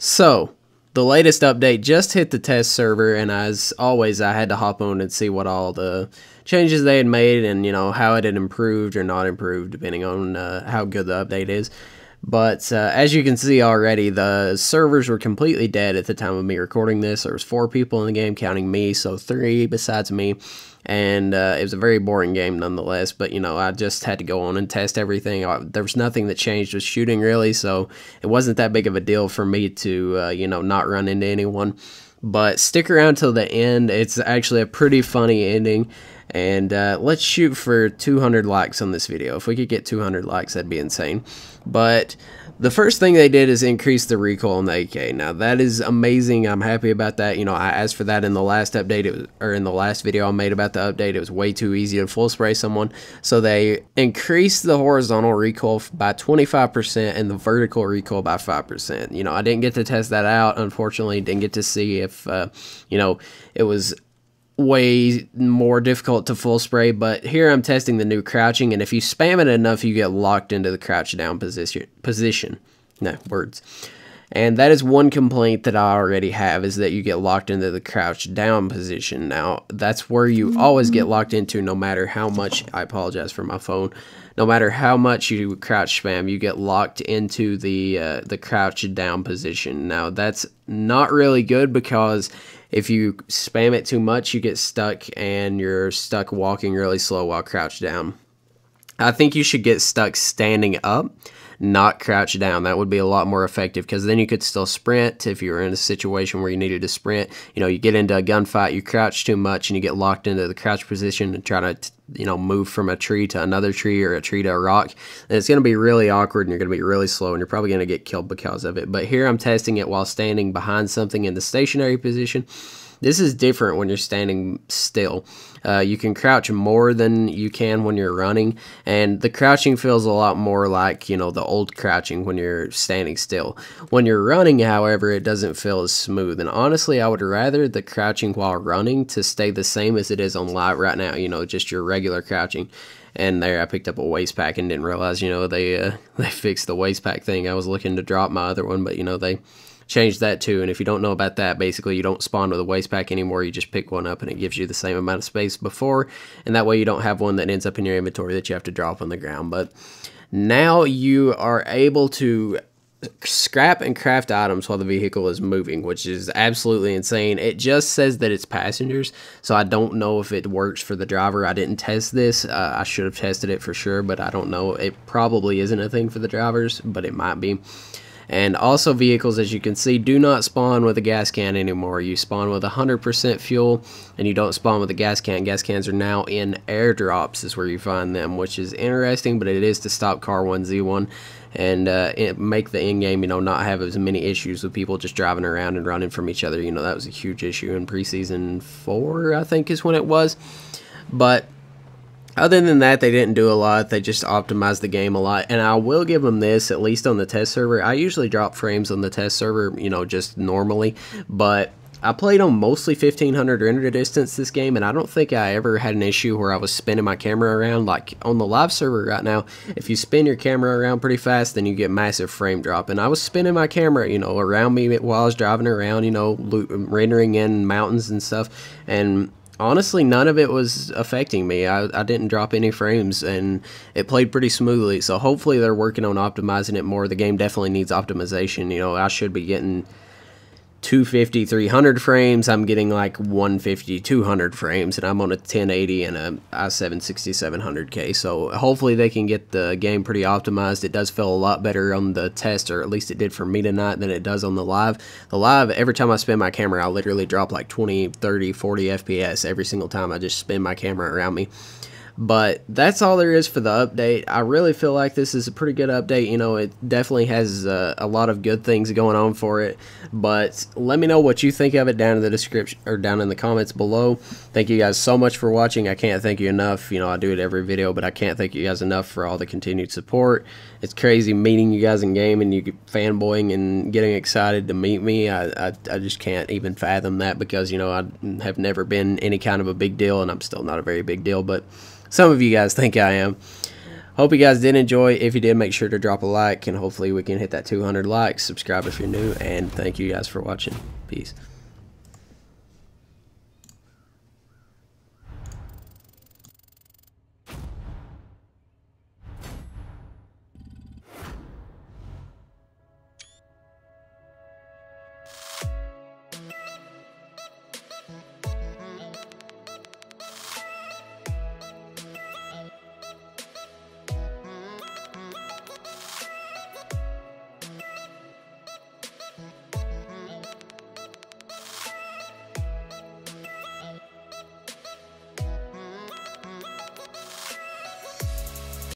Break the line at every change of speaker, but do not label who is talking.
So, the latest update just hit the test server, and as always, I had to hop on and see what all the changes they had made and, how it had improved or not improved, depending on how good the update is. But as you can see already, the servers were completely dead at the time of me recording this. There was 4 people in the game, counting me, so 3 besides me. And it was a very boring game nonetheless, but I just had to go on and test everything. There was nothing that changed with shooting really, so it wasn't that big of a deal for me to not run into anyone. But stick around till the end. It's actually a pretty funny ending. And let's shoot for 200 likes on this video. If we could get 200 likes, that'd be insane. But the first thing they did is increase the recoil on the AK. Now that is amazing. I'm happy about that. I asked for that in the last update, or in the last video I made about the update. It was way too easy to full spray someone. So they increased the horizontal recoil by 25% and the vertical recoil by 5%. I didn't get to test that out. Unfortunately, didn't get to see if it was way more difficult to full spray, but here I'm testing the new crouching, and if you spam it enough, you get locked into the crouch down position. No, words. And that is one complaint that I already have, is that you get locked into the crouch down position. Now, that's where you always get locked into, no matter how much, I apologize for my phone, no matter how much you crouch spam, you get locked into the crouch down position. Now, that's not really good, because if you spam it too much, you get stuck, and you're stuck walking really slow while crouched down. I think you should get stuck standing up, not crouch down. That would be a lot more effective, because then you could still sprint if you were in a situation where you needed to sprint. You get into a gunfight, you crouch too much, and you get locked into the crouch position and try to move from a tree to another tree, or a tree to a rock, and it's going to be really awkward, and you're going to be really slow, and you're probably going to get killed because of it. But here I'm testing it while standing behind something in the stationary position. This is different when you're standing still. You can crouch more than you can when you're running, and the crouching feels a lot more like, the old crouching when you're standing still. When you're running, however, it doesn't feel as smooth, and honestly, I would rather the crouching while running to stay the same as it is on live right now, just your regular crouching. And there I picked up a waist pack and didn't realize, they fixed the waist pack thing. I was looking to drop my other one, but, they changed that too. And if you don't know about that, basically you don't spawn with a waist pack anymore. You just pick one up and it gives you the same amount of space before, and that way you don't have one that ends up in your inventory that you have to drop on the ground. But now you are able to scrap and craft items while the vehicle is moving, which is absolutely insane. It just says that it's passengers, so I don't know if it works for the driver. I didn't test this. I should have tested it for sure, but I don't know. It probably isn't a thing for the drivers, but it might be. And also, vehicles, as you can see, do not spawn with a gas can anymore. You spawn with 100% fuel, and you don't spawn with a gas can. Gas cans are now in airdrops is where you find them, which is interesting, but it is to stop H1Z1 and make the in-game, not have as many issues with people just driving around and running from each other. That was a huge issue in preseason 4, I think is when it was. But other than that, they didn't do a lot. They just optimized the game a lot. And I will give them this, at least on the test server. I usually drop frames on the test server, just normally. But I played on mostly 1500 render distance this game, and I don't think I ever had an issue where I was spinning my camera around. Like on the live server right now, if you spin your camera around pretty fast, then you get massive frame drop. And I was spinning my camera, around me while I was driving around, rendering in mountains and stuff. And honestly, none of it was affecting me. I didn't drop any frames, and it played pretty smoothly. So hopefully they're working on optimizing it more. The game definitely needs optimization. I should be getting 250, 300 frames. I'm getting like 150, 200 frames, and I'm on a 1080 and a i7 6700K. So hopefully they can get the game pretty optimized. It does feel a lot better on the test, or at least it did for me tonight, than it does on the live. The live, every time I spin my camera, I literally drop like 20, 30, 40 FPS every single time I just spin my camera around me. But that's all there is for the update. I really feel like this is a pretty good update. It definitely has a lot of good things going on for it. But let me know what you think of it down in the description, or down in the comments below. Thank you guys so much for watching. I can't thank you enough. I do it every video, but I can't thank you guys enough for all the continued support. It's crazy meeting you guys in game, and you fanboying and getting excited to meet me. I just can't even fathom that, because I have never been any kind of a big deal, and I'm still not a very big deal, but some of you guys think I am. Hope you guys did enjoy. If you did, make sure to drop a like, and hopefully we can hit that 200 likes. Subscribe if you're new, and thank you guys for watching. Peace.